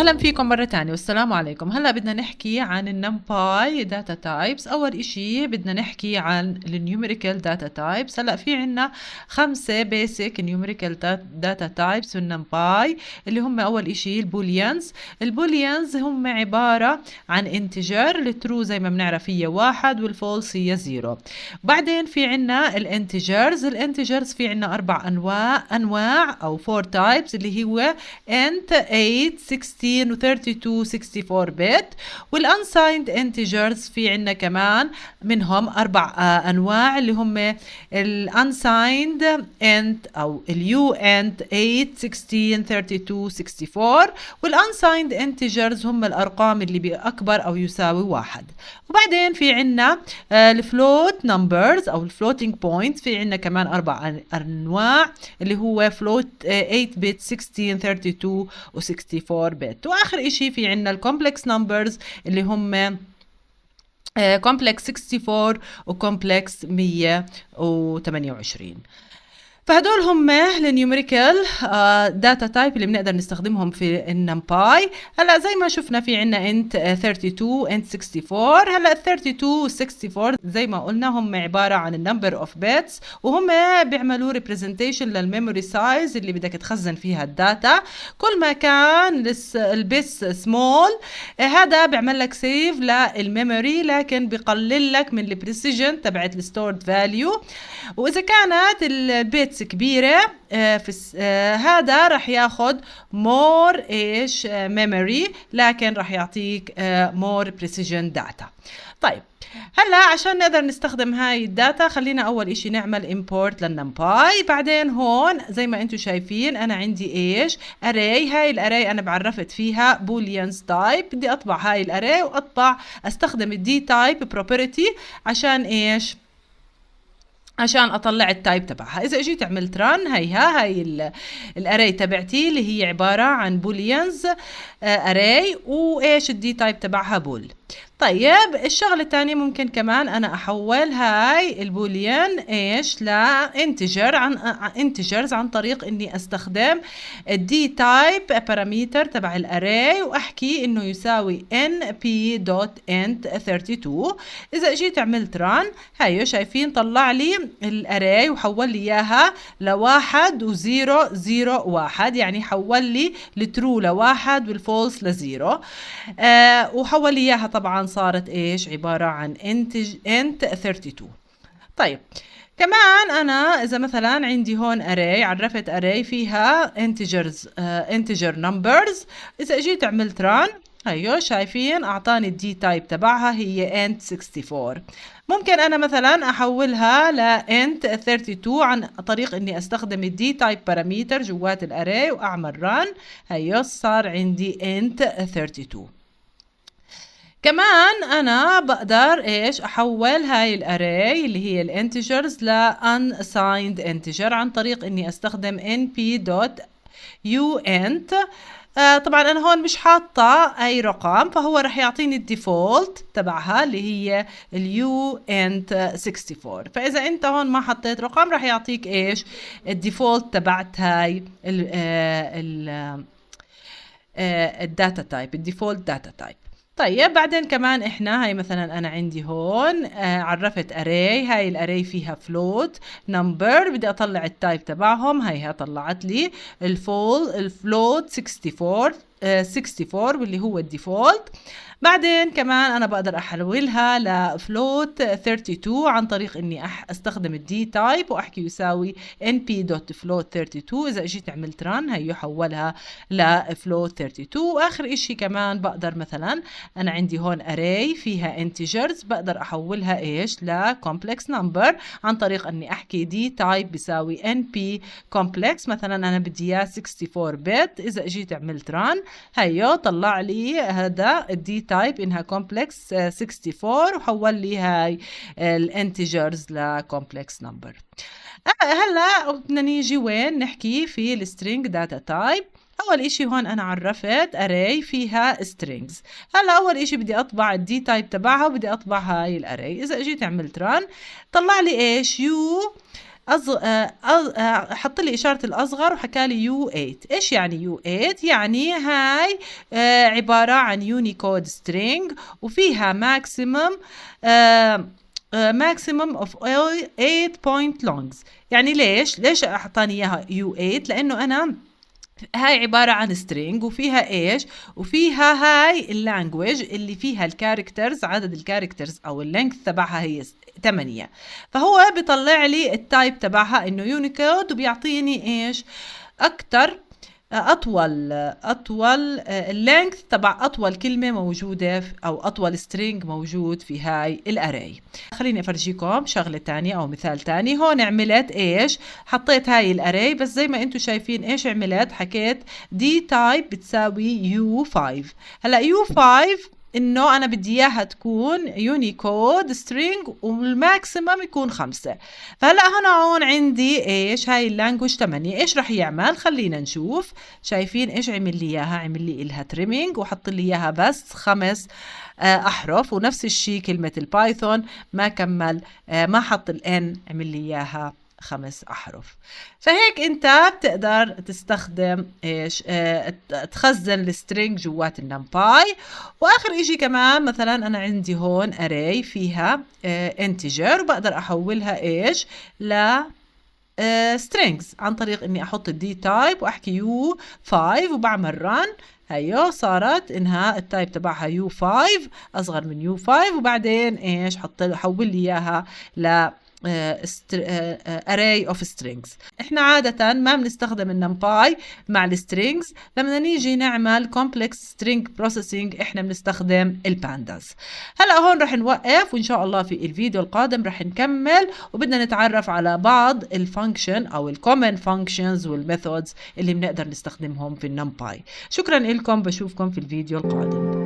أهلا فيكم مرة تانية والسلام عليكم. هلأ بدنا نحكي عن النمباي داتا تايبس. أول إشي بدنا نحكي عن النيوميريكال داتا تايبس. هلأ في عنا 5 بيسك نيوميريكال داتا تايبس في النمباي اللي هم أول إشي البوليانز. البوليانز هم عبارة عن انتجر، الترو زي ما بنعرف هي 1 والفولس هي 0. بعدين في عنا الانتجرز. الانتجرز في عنا 4 أنواع أو 4 تايبس اللي هو int 8 16 و 32 64 بت. والانسايند انتجرز في عنا كمان منهم 4 انواع اللي هم الانسايند int او اليو انت 8 16 32 64. والانسايند انتجرز هم الارقام اللي باكبر او يساوي 1. وبعدين في عنا الفلوت نمبرز او الفلوتينج بوينت، في عنا كمان 4 انواع اللي هو فلوت 8 بت 16 32 و 64 بت. واخر اشي في عنا الكومبلكس نمبرز اللي هم كومبلكس 64 وكومبلكس 128. فهدول هم النيوميريكال داتا تايب اللي بنقدر نستخدمهم في النمباي. هلا زي ما شفنا في عنا انت 32 انت 64. هلا 32 و 64 زي ما قلنا هم عباره عن النمبر اوف بيتس، وهم بيعملوا ريبريزنتيشن للميموري سايز اللي بدك تخزن فيها الداتا. كل ما كان البيس سمول هذا بيعمل لك سيف للميموري، لكن بقلل لك من البريسيجن تبعت الستورد فاليو. واذا كانت البيتس كبيره هذا راح ياخد مور ميموري، لكن راح يعطيك مور بريسيجن داتا. طيب هلا عشان نقدر نستخدم هاي الداتا خلينا اول اشي نعمل امبورت للنمباي. بعدين هون زي ما انتم شايفين انا عندي اري. هاي الاري انا بعرفت فيها بوليانز تايب. بدي اطبع هاي الاري استخدم الدي تايب بروبرتي عشان عشان اطلع التايب تبعها. اذا اجيت عملت ران هاي الاري تبعتي اللي هي عباره عن بوليانز اري، الدي تايب تبعها بول. طيب الشغله الثانيه ممكن كمان انا احول هاي البوليان لانتجر عن انتجرز عن طريق اني استخدم الدي تايب باراميتر تبع الاري واحكي انه يساوي np.int32. اذا اجيت عملت ران هاي شايفين طلع لي الاري وحول لي اياها لواحد وزيرو زيرو واحد، يعني حول لي الترو لواحد والفولس لزيرو. وحول لي اياها طبعا صارت عبارة عن int 32. طيب كمان انا اذا مثلا عندي هون array، عرفت array فيها integer numbers. اذا اجيت عملت run شايفين اعطاني الدي تايب تبعها هي int 64. ممكن انا مثلا احولها ل int 32 عن طريق اني استخدم الدي تايب باراميتر جوات الاري واعمل run. صار عندي int 32. كمان انا بقدر احول هاي الاري اللي هي الانتجرز ل unsigned integer عن طريق اني استخدم np.uint. طبعا انا هون مش حاطه اي رقم، فهو رح يعطيني الديفولت تبعها اللي هي uint 64. فاذا انت هون ما حطيت رقم رح يعطيك الديفولت تبعت هاي الداتا تايب، الديفولت داتا تايب. طيب بعدين كمان احنا هاي مثلا انا عندي هون عرفت array. هاي الاري فيها float number، بدي اطلع التايب تبعهم. هاي طلعت لي الفلوت 64 واللي هو الديفولت. بعدين كمان انا بقدر احولها لفلوت 32 عن طريق اني استخدم الدي تايب واحكي يساوي np.float32. اذا اجيت عملت ران يحولها لفلوت 32. واخر اشي كمان بقدر مثلا انا عندي هون array فيها integers، بقدر احولها لcomplex number عن طريق اني احكي دي تايب بيساوي np complex. مثلا انا بدي اياه 64 بت. اذا اجيت عملت ران طلع لي هذا الدي تايب انها كومبلكس 64 وحول لي هاي الانتجرز لكومبلكس نمبر. هلا بدنا نيجي وين نحكي في السترينج داتا تايب. اول اشي هون انا عرفت array فيها strings. هلا اول اشي بدي اطبع الدي تايب تبعها وبدي اطبع هاي الاري. اذا اجيت عملت ران طلع لي يو حط لي إشارة الأصغر وحكى لي U8. إيش يعني U8؟ يعني هاي عبارة عن يونيكود سترينج وفيها maximum of 8 point longs. يعني ليش أعطاني إياها U8؟ لأنه أنا هاي عبارة عن string وفيها إيش؟ وفيها هاي اللانجويج اللي فيها الكاركترز، عدد الكاركترز أو اللينث تبعها هي 8. فهو بيطلع لي التايب تبعها إنه يونيكود وبيعطيني إيش؟ أكتر أطول اللينث تبع أطول كلمة موجودة أو أطول string موجود في هاي الأري. خليني أفرجيكم شغلة تانية أو مثال تاني. هون عملت إيش؟ حطيت هاي الأري، بس زي ما أنتم شايفين إيش عملت؟ حكيت دي تايب بتساوي U5. هلأ U5 انه انا بدي اياها تكون يونيكود سترينج والماكسيمم يكون 5. فهلا هون عندي ايش؟ هاي اللانجوج 8. ايش رح يعمل؟ خلينا نشوف. شايفين ايش عمل لي اياها؟ عمل لي إلها تريمينج وحط لي اياها بس 5 احرف. ونفس الشيء كلمة البايثون ما كمل، ما حط الان، عمل لي اياها 5 أحرف. فهيك أنت بتقدر تستخدم إيش؟ تخزن السترينج جوات النمباي. وآخر إشي كمان، مثلا أنا عندي هون أري فيها انتجر وبقدر أحولها إيش؟ ل strings عن طريق إني أحط الدي تايب وأحكي U5 وبعمل run. هيو صارت إنها التايب تبعها U5 أصغر من U5، وبعدين إيش؟ حول لي إياها ل array of strings. احنا عادة ما بنستخدم النمباي مع السترينجز. لما نيجي نعمل complex string processing احنا بنستخدم البانداز. هلا هون رح نوقف، وان شاء الله في الفيديو القادم رح نكمل وبدنا نتعرف على بعض الفانكشن او الكومن فانكشنز والميثودز اللي بنقدر نستخدمهم في النمباي. شكرا لكم، بشوفكم في الفيديو القادم.